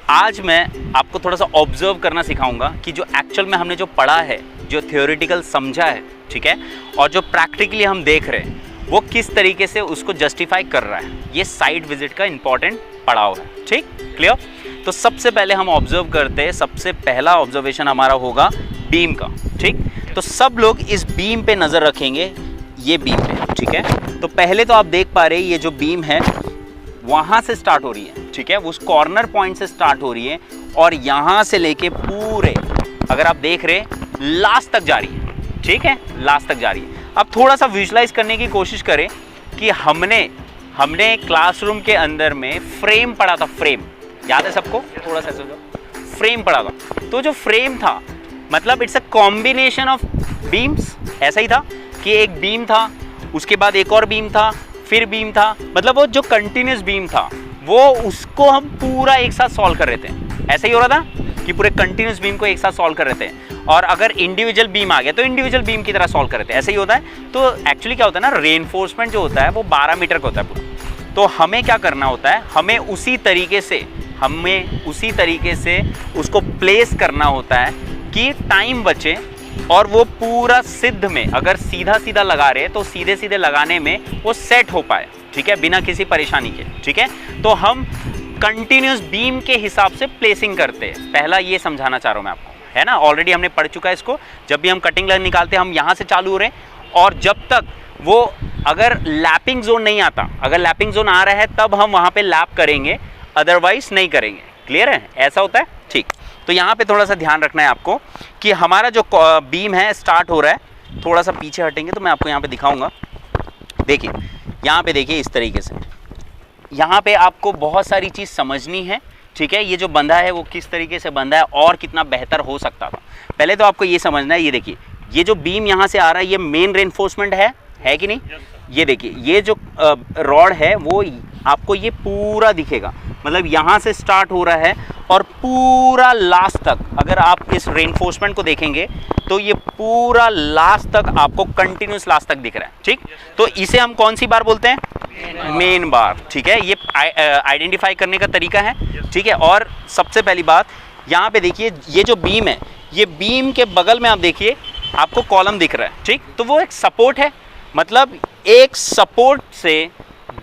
आज मैं आपको थोड़ा सा ऑब्जर्व करना सिखाऊंगा कि जो एक्चुअल में हमने जो पढ़ा है, जो थियोरेटिकल समझा है, ठीक है, और जो प्रैक्टिकली हम देख रहे हैं वो किस तरीके से उसको जस्टिफाई कर रहा है। ये साइट विजिट का इंपॉर्टेंट पड़ाव है। ठीक, क्लियर। तो सबसे पहले हम ऑब्जर्व करते हैं, सबसे पहला ऑब्जर्वेशन हमारा होगा बीम का। ठीक, तो सब लोग इस बीम पे नज़र रखेंगे, ये बीम पे। ठीक है, तो पहले तो आप देख पा रहे हैं ये जो बीम है वहाँ से स्टार्ट हो रही है, ठीक है, उस कॉर्नर पॉइंट से स्टार्ट हो रही है और यहाँ से लेके पूरे, अगर आप देख रहे लास्ट तक जा रही है। ठीक है, लास्ट तक जा रही है। अब थोड़ा सा विजुलाइज करने की कोशिश करें कि हमने क्लासरूम के अंदर में फ्रेम पढ़ा था। फ्रेम याद है सबको? थोड़ा सा सोचो, फ्रेम पढ़ा था। तो जो फ्रेम था मतलब it's a combination of beams. ऐसा ही था कि एक बीम था, उसके बाद एक और बीम था, फिर बीम था, मतलब वो जो कंटिन्यूस बीम था वो उसको हम पूरा एक साथ सॉल्व कर रहे थे। ऐसा ही हो रहा था कि पूरे कंटिन्यूस बीम को एक साथ सॉल्व कर रहे थे, और अगर इंडिविजुअल बीम आ गया तो इंडिविजुअल बीम की तरह सॉल्व कर रहे थे। ऐसा ही होता है। तो एक्चुअली क्या होता है ना, रेनफोर्समेंट जो होता है वो 12 मीटर का होता है पूरा। तो हमें क्या करना होता है, हमें उसी तरीके से उसको प्लेस करना होता है कि टाइम बचे और वो पूरा सिद्ध में, अगर सीधा सीधा लगा रहे हैं तो सीधे सीधे लगाने में वो सेट हो पाए। ठीक है, बिना किसी परेशानी के। ठीक है, तो हम कंटिन्यूस बीम के हिसाब से प्लेसिंग करते हैं। पहला ये समझाना चाह रहा हूँ मैं आपको, है ना, ऑलरेडी हमने पढ़ चुका है इसको। जब भी हम कटिंग लाइन निकालते हैं हम यहाँ से चालू हो रहे हैं, और जब तक वो अगर लैपिंग जोन नहीं आता, अगर लैपिंग जोन आ रहा है तब हम वहाँ पे लैप करेंगे, अदरवाइज नहीं करेंगे। क्लियर है? ऐसा होता है। ठीक, तो यहाँ पे थोड़ा सा ध्यान रखना है आपको कि हमारा जो बीम है स्टार्ट हो रहा है। थोड़ा सा पीछे हटेंगे तो मैं आपको यहाँ पे दिखाऊंगा। देखिए यहाँ पे, देखिए इस तरीके से यहाँ पे आपको बहुत सारी चीज़ समझनी है। ठीक है, ये जो बंधा है वो किस तरीके से बंधा है और कितना बेहतर हो सकता था। पहले तो आपको ये समझना है, ये देखिए ये जो बीम यहाँ से आ रहा है ये मेन रेनफोर्समेंट है कि नहीं? ये देखिए ये जो रॉड है वो आपको ये पूरा दिखेगा, मतलब यहाँ से स्टार्ट हो रहा है और पूरा लास्ट तक, अगर आप इस रेनफोर्समेंट को देखेंगे तो ये पूरा लास्ट तक आपको कंटिन्यूस लास्ट तक दिख रहा है। ठीक, तो इसे हम कौन सी बार बोलते हैं? Main bar. ठीक है, ये आइडेंटिफाई करने का तरीका है। ठीक है, और सबसे पहली बात यहाँ पे देखिए ये जो बीम है, ये बीम के बगल में आप देखिए आपको कॉलम दिख रहा है। ठीक, तो वो एक सपोर्ट है, मतलब एक सपोर्ट से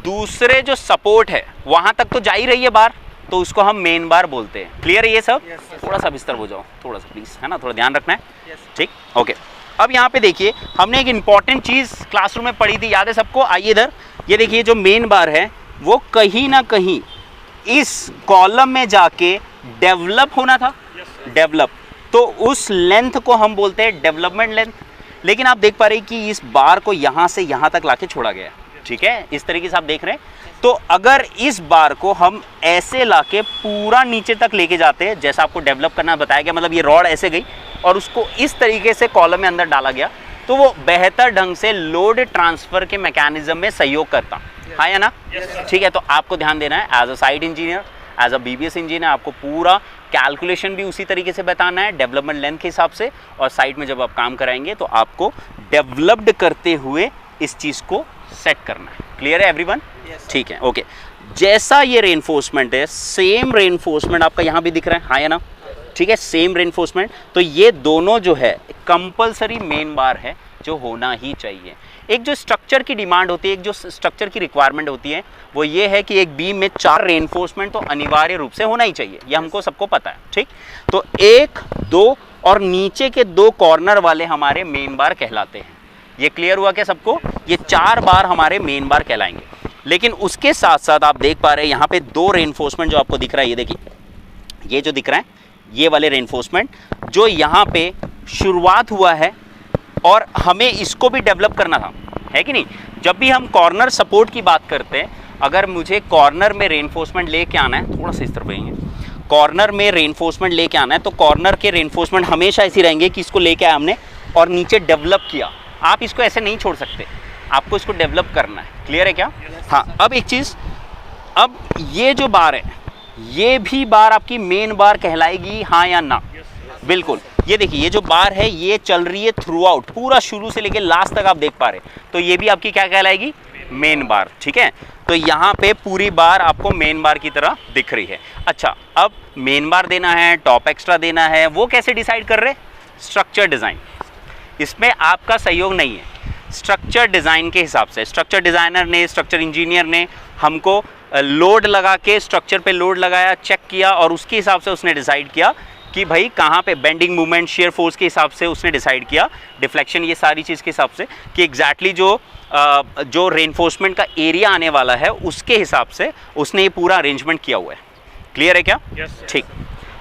दूसरे जो सपोर्ट है वहां तक तो जा ही रही है बार, तो उसको हम मेन बार बोलते हैं। क्लियर है ये सब? थोड़ा सा बिस्तर हो जाओ, थोड़ा सा प्लीज, है ना, थोड़ा ध्यान रखना है। ठीक, ओके। अब यहाँ पे देखिए हमने एक इंपॉर्टेंट चीज क्लासरूम में पढ़ी थी, याद है सबको? आइए इधर, ये देखिए जो मेन बार है वो कहीं ना कहीं इस कॉलम में जाके डेवलप होना था। डेवलप, तो उस लेंथ को हम बोलते हैं डेवलपमेंट लेंथ। लेकिन आप देख पा रहे हैं कि इस बार को यहाँ से यहाँ तक लाके छोड़ा गया। ठीक है, इस तरीके से आप देख रहे हैं। तो अगर इस बार को हम ऐसे लाके पूरा नीचे तक लेके जाते हैं, जैसा आपको डेवलप करना बताया गया, मतलब ये रॉड ऐसे गई और उसको इस तरीके से कॉलम में अंदर डाला गया, तो वो बेहतर ढंग से लोड ट्रांसफर के मैकेनिज्म में सहयोग करता। हाँ या ना? ठीक है, तो आपको ध्यान देना है as a site engineer, as a BBS engineer, आपको पूरा कैलकुलेशन भी उसी तरीके से बताना है डेवलपमेंट लेंथ के हिसाब से, और साइट में जब आप काम कराएंगे तो आपको डेवलप्ड करते हुए इस चीज़ को सेट करना है। क्लियर है एवरीवन? ठीक है, ओके। जैसा ये रेनफोर्समेंट है, सेम रेनफोर्समेंट आपका यहाँ भी दिख रहा है। हाँ या ना? ठीक है, सेम रेनफोर्समेंट। तो ये दोनों जो है कंपलसरी मेन बार है, जो होना ही चाहिए। एक जो स्ट्रक्चर की डिमांड होती है, एक जो स्ट्रक्चर की रिक्वायरमेंट होती है, वो ये है कि एक बीम में 4 रेनफोर्समेंट तो अनिवार्य रूप से होना ही चाहिए। ये हमको सबको पता है। ठीक, तो 1, 2 और नीचे के 2 कॉर्नर वाले हमारे मेन बार कहलाते हैं। ये क्लियर हुआ क्या सबको? ये 4 बार हमारे मेन बार कहलाएंगे। लेकिन उसके साथ साथ आप देख पा रहे हैं यहाँ पे 2 रेनफोर्समेंट जो आपको दिख रहा है, ये देखिए, ये जो दिख रहा है, ये वाले रेनफोर्समेंट जो यहाँ पे शुरुआत हुआ है, और हमें इसको भी डेवलप करना था, है कि नहीं? जब भी हम कॉर्नर सपोर्ट की बात करते हैं, अगर मुझे कॉर्नर में रेनफोर्समेंट लेके आना है, थोड़ा सा इस तरफ रहेंगे, कॉर्नर में रेनफोर्समेंट लेके आना है, तो कॉर्नर के रेनफोर्समेंट हमेशा ऐसे रहेंगे कि इसको लेके आए हमने और नीचे डेवलप किया। आप इसको ऐसे नहीं छोड़ सकते, आपको इसको डेवलप करना है। क्लियर है क्या? हाँ, अब एक चीज़, अब ये जो बार है ये भी बार आपकी मेन बार कहलाएगी, हाँ या ना? बिल्कुल। ये देखिए ये जो बार है ये चल रही है थ्रू आउट, पूरा शुरू से लेके लास्ट तक आप देख पा रहे, तो ये भी आपकी क्या कहलाएगी? Main bar. ठीक है, तो यहाँ पे पूरी बार आपको मेन बार की तरह दिख रही है। अच्छा, अब मेन बार देना है, टॉप एक्स्ट्रा देना है, वो कैसे डिसाइड कर रहे? Structure design. इसमें आपका सहयोग नहीं है, स्ट्रक्चर डिज़ाइन के हिसाब से। स्ट्रक्चर डिज़ाइनर ने, स्ट्रक्चर इंजीनियर ने हमको लोड लगा के स्ट्रक्चर पे लोड लगाया, चेक किया और उसके हिसाब से उसने डिसाइड किया कि भाई कहाँ पे बेंडिंग मूवमेंट, शेयर फोर्स के हिसाब से उसने डिसाइड किया, डिफ्लेक्शन, ये सारी चीज़ के हिसाब से कि एग्जैक्टली जो रेनफोर्समेंट का एरिया आने वाला है उसके हिसाब से उसने ये पूरा अरेंजमेंट किया हुआ है। क्लियर है क्या? ठीक।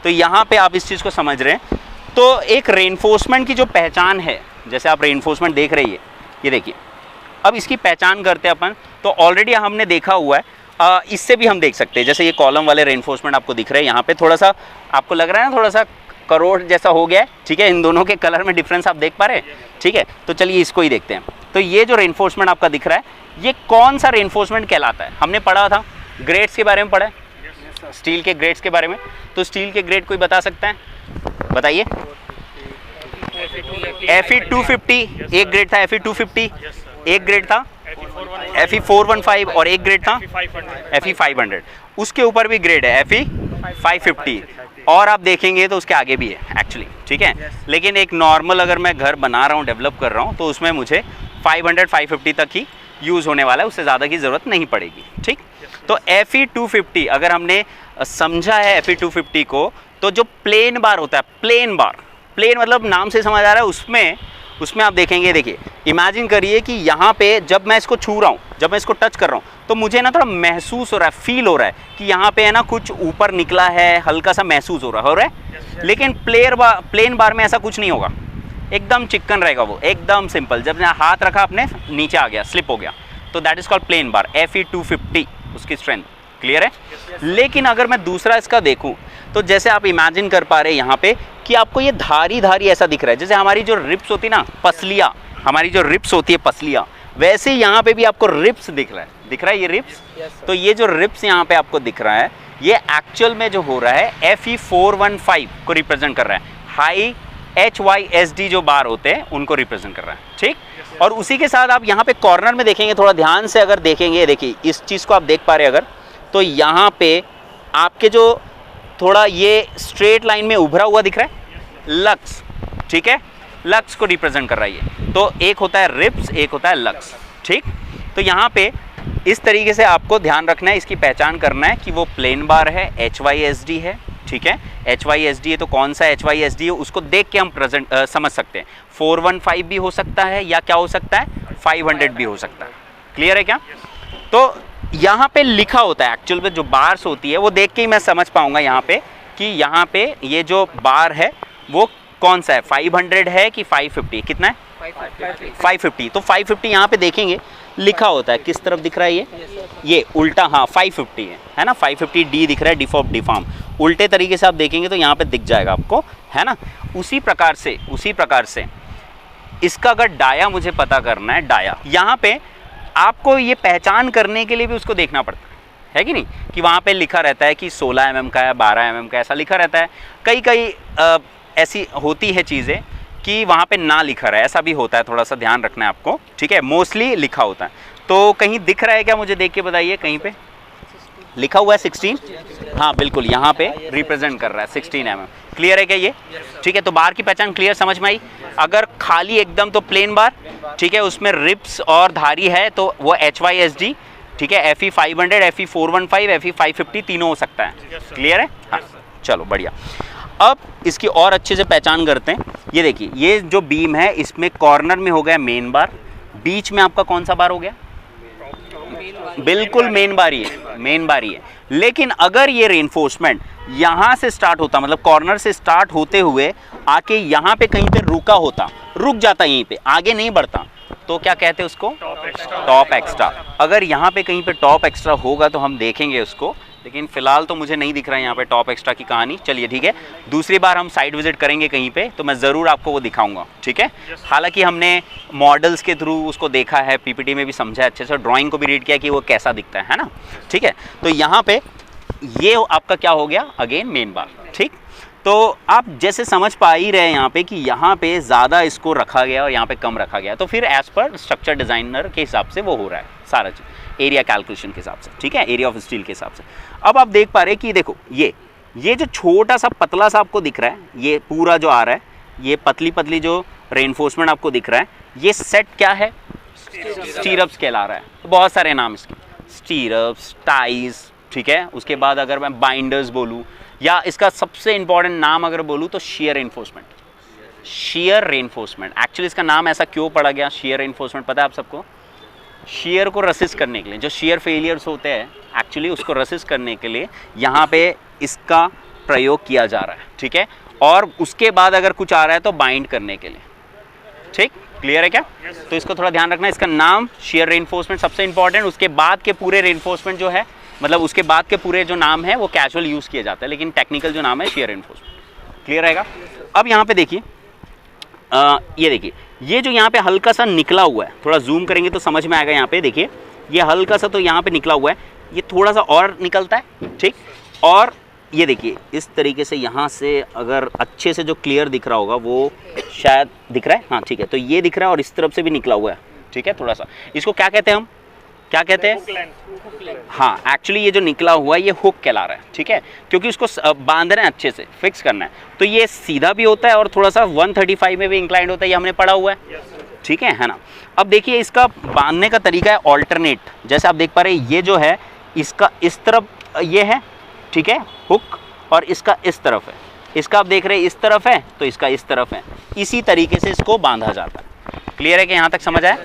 तो यहाँ पे आप इस चीज़ को समझ रहे हैं। तो एक रेनफोर्समेंट की जो पहचान है, जैसे आप रेनफोर्समेंट देख रही है, ये देखिए, अब इसकी पहचान करते हैं अपन। तो ऑलरेडी हमने देखा हुआ है, इससे भी हम देख सकते हैं। जैसे ये कॉलम वाले रेनफोर्समेंट आपको दिख रहे हैं, यहाँ पे थोड़ा सा आपको लग रहा है ना, थोड़ा सा करोड़ जैसा हो गया है, ठीक है। इन दोनों के कलर में डिफरेंस आप देख पा रहे हैं, ठीक है। तो चलिए इसको ही देखते हैं। तो ये जो रेनफोर्समेंट आपका दिख रहा है, ये कौन सा रेनफोर्समेंट कहलाता है? हमने पढ़ा था, ग्रेड्स के बारे में पढ़ा है, स्टील के ग्रेड्स के बारे में। तो स्टील के ग्रेड कोई बता सकता है? बताइए। Fe 250 एक ग्रेड था, Fe 250 एक ग्रेड था, Fe 415 और एक ग्रेड था Fe 500। उसके ऊपर भी ग्रेड है Fe 550 और आप देखेंगे तो उसके आगे भी है एक्चुअली, ठीक है। लेकिन एक नॉर्मल अगर मैं घर बना रहा हूँ, डेवलप कर रहा हूँ, तो उसमें मुझे 500-550 तक ही यूज़ होने वाला है, उससे ज़्यादा की ज़रूरत नहीं पड़ेगी, ठीक। तो Fe 250 अगर हमने समझा है Fe 250 को, तो जो प्लेन बार होता है, प्लेन बार, प्लेन मतलब नाम से समझ आ रहा है, उसमें आप देखेंगे, देखिए इमेजिन करिए कि यहाँ पे जब मैं इसको छू रहा हूँ, जब मैं इसको टच कर रहा हूँ, तो मुझे ना थोड़ा महसूस हो रहा है, फील हो रहा है कि यहाँ पे है ना कुछ ऊपर निकला है, हल्का सा महसूस हो रहा है। लेकिन प्लेन बार में ऐसा कुछ नहीं होगा, एकदम चिकन रहेगा वो, एकदम सिंपल। जब मैं हाथ रखा अपने, नीचे आ गया, स्लिप हो गया, तो that is called plane bar. Fe 250 उसकी स्ट्रेंथ। क्लियर है? लेकिन अगर मैं दूसरा इसका देखूँ, तो जैसे आप इमेजिन कर पा रहे हैं यहाँ पे कि आपको ये धारी धारी ऐसा दिख रहा है, जैसे हमारी जो रिप्स होती है ना, पसलियाँ, हमारी जो रिप्स होती है पसलियाँ, वैसे यहाँ पे भी आपको रिप्स दिख रहा है ये रिप्स। तो ये जो रिप्स यहाँ पे आपको दिख रहा है, ये एक्चुअल में जो हो रहा है Fe 415 को रिप्रेजेंट कर रहा है। हाई HYSD जो बार होते हैं उनको रिप्रेजेंट कर रहा है, ठीक। और उसी के साथ आप यहाँ पे कॉर्नर में देखेंगे, थोड़ा ध्यान से अगर देखेंगे, देखिए इस चीज़ को आप देख पा रहे हैं अगर, तो यहाँ पे आपके जो थोड़ा ये स्ट्रेट लाइन में उभरा हुआ दिख रहा है, लक्स, ठीक है, लक्स को रिप्रेजेंट कर रहा है ये। तो एक होता है रिप्स, एक होता है लक्स, ठीक। तो यहाँ पे इस तरीके से आपको ध्यान रखना है, इसकी पहचान करना है कि वो प्लेन बार है, HYSD है, ठीक है। HYSD है, तो कौन सा HYSD है उसको देख के हम समझ सकते हैं। 415 भी हो सकता है, या क्या हो सकता है, 500 भी हो सकता है। क्लियर है क्या? तो यहाँ पे लिखा होता है, एक्चुअल में जो बार्स होती है वो देख के ही मैं समझ पाऊंगा यहाँ पे कि यहाँ पे ये जो बार है वो कौन सा है, 500 है कि 550, कितना है, 550। तो 550 यहाँ पे देखेंगे लिखा होता है, किस तरफ दिख रहा है ये उल्टा, हाँ 550 है ना, 550D दिख रहा है, डिफॉर्म उल्टे तरीके से आप देखेंगे तो यहाँ पे दिख जाएगा आपको, है ना। उसी प्रकार से इसका अगर डाया मुझे पता करना है, डाया, यहाँ पे आपको ये पहचान करने के लिए भी उसको देखना पड़ता है कि नहीं, कि वहाँ पे लिखा रहता है कि 16 mm का है, 12 mm का, ऐसा लिखा रहता है। कई ऐसी होती है चीज़ें कि वहाँ पे ना लिखा रहा है, ऐसा भी होता है, थोड़ा सा ध्यान रखना है आपको, ठीक है। मोस्टली लिखा होता है। तो कहीं दिख रहा है क्या, मुझे देख के बताइए, कहीं पे लिखा हुआ है 16, हाँ बिल्कुल यहाँ पे रिप्रेजेंट कर रहा है 16 mm। क्लियर है क्या ये? ठीक है। तो बार की पहचान क्लियर समझ में आई। अगर खाली एकदम तो प्लेन बार, ठीक है, उसमें रिप्स और धारी है तो वो HYSD, ठीक है, Fe 500, Fe 415, Fe 550 तीनों हो सकता है। क्लियर है? हाँ चलो बढ़िया। अब इसकी और अच्छे से पहचान करते हैं। ये देखिए, ये जो बीम है इसमें कॉर्नर में हो गया मेन बार, बीच में आपका कौन सा बार हो गया, बिल्कुल मेन बार ही है। लेकिन अगर ये रेनफोर्समेंट यहाँ से स्टार्ट होता, मतलब कॉर्नर से स्टार्ट होते हुए आके यहाँ पे कहीं पे रुक जाता यहीं पे, आगे नहीं बढ़ता, तो क्या कहते हैं उसको, टॉप एक्स्ट्रा। अगर यहाँ पे कहीं पे टॉप एक्स्ट्रा होगा तो हम देखेंगे उसको, लेकिन फिलहाल तो मुझे नहीं दिख रहा है यहाँ पे टॉप एक्स्ट्रा की कहानी। चलिए ठीक है, दूसरी बार हम साइट विजिट करेंगे कहीं पे तो मैं ज़रूर आपको वो दिखाऊंगा, ठीक है। हालांकि हमने मॉडल्स के थ्रू उसको देखा है, पीपीटी में भी समझा है अच्छे से, ड्राइंग को भी रीड किया कि वो कैसा दिखता है ना, ठीक है। तो यहाँ पे ये आपका क्या हो गया, अगेन मेन बार, ठीक। तो आप जैसे समझ पा ही रहे हैं यहाँ पे कि यहाँ पे ज़्यादा इसको रखा गया और यहाँ पे कम रखा गया, तो फिर एज़ पर स्ट्रक्चर डिज़ाइनर के हिसाब से वो हो रहा है सारा चीज़, एरिया कैलकुलेशन के हिसाब से, ठीक है, एरिया ऑफ स्टील के हिसाब से। अब आप देख पा रहे हैं कि देखो ये जो छोटा सा पतला सा आपको दिख रहा है, ये पूरा जो आ रहा है, ये पतली पतली जो रेनफोर्समेंट आपको दिख रहा है, ये सेट क्या है? स्टीरअप्स कहला रहा है। तो बहुत सारे नाम इसके, स्टीरअप्स, टाइज, ठीक है। उसके बाद अगर मैं बाइंडर्स बोलूँ, या इसका सबसे इंपॉर्टेंट नाम अगर बोलूँ तो shear reinforcement. Shear reinforcement, actually इसका नाम ऐसा क्यों पड़ा गया शियर रेनफोर्समेंट, पता है आप सबको? शियर को रसिस्ट करने के लिए, जो शियर फेलियर्स होते हैं एक्चुअली उसको रसिस्ट करने के लिए यहाँ पे इसका प्रयोग किया जा रहा है, ठीक है। और उसके बाद अगर कुछ आ रहा है तो बाइंड करने के लिए, ठीक, क्लियर है क्या? तो इसको थोड़ा ध्यान रखना, इसका नाम शियर रेनफोर्समेंट सबसे इंपॉर्टेंट, उसके बाद के पूरे रेनफोर्समेंट जो है, मतलब उसके बाद के पूरे जो नाम है वो कैजुअल यूज़ किया जाता है, लेकिन टेक्निकल जो नाम है शियर रेनफोर्समेंट। क्लियर रहेगा? अब यहाँ पे देखिए, ये देखिए, ये जो यहाँ पे हल्का सा निकला हुआ है, थोड़ा जूम करेंगे तो समझ में आएगा। यहाँ पे देखिए, ये हल्का सा तो यहाँ पे निकला हुआ है, ये थोड़ा सा और निकलता है, ठीक। और ये देखिए इस तरीके से यहाँ से अगर अच्छे से जो क्लियर दिख रहा होगा वो शायद दिख रहा है, हाँ ठीक है, तो ये दिख रहा है और इस तरफ से भी निकला हुआ है, ठीक है। थोड़ा सा इसको क्या कहते हैं हम, क्या कहते हैं? हाँ, एक्चुअली ये जो निकला हुआ है ये हुक कहला रहा है, ठीक है, क्योंकि उसको बांधना है, अच्छे से फिक्स करना है। तो ये सीधा भी होता है और थोड़ा सा 135 में भी इंक्लाइंड होता है, ये हमने पढ़ा हुआ है, ठीक है ना। अब देखिए इसका बांधने का तरीका है ऑल्टरनेट, जैसे आप देख पा रहे हैं, ये जो है इसका इस तरफ ये है, ठीक है, हुक, और इसका इस तरफ है। इसका आप देख रहे हैं इस तरफ है तो इसका इस तरफ है, इसी तरीके से इसको बांधा जाता है। क्लियर है कि यहाँ तक समझ आया?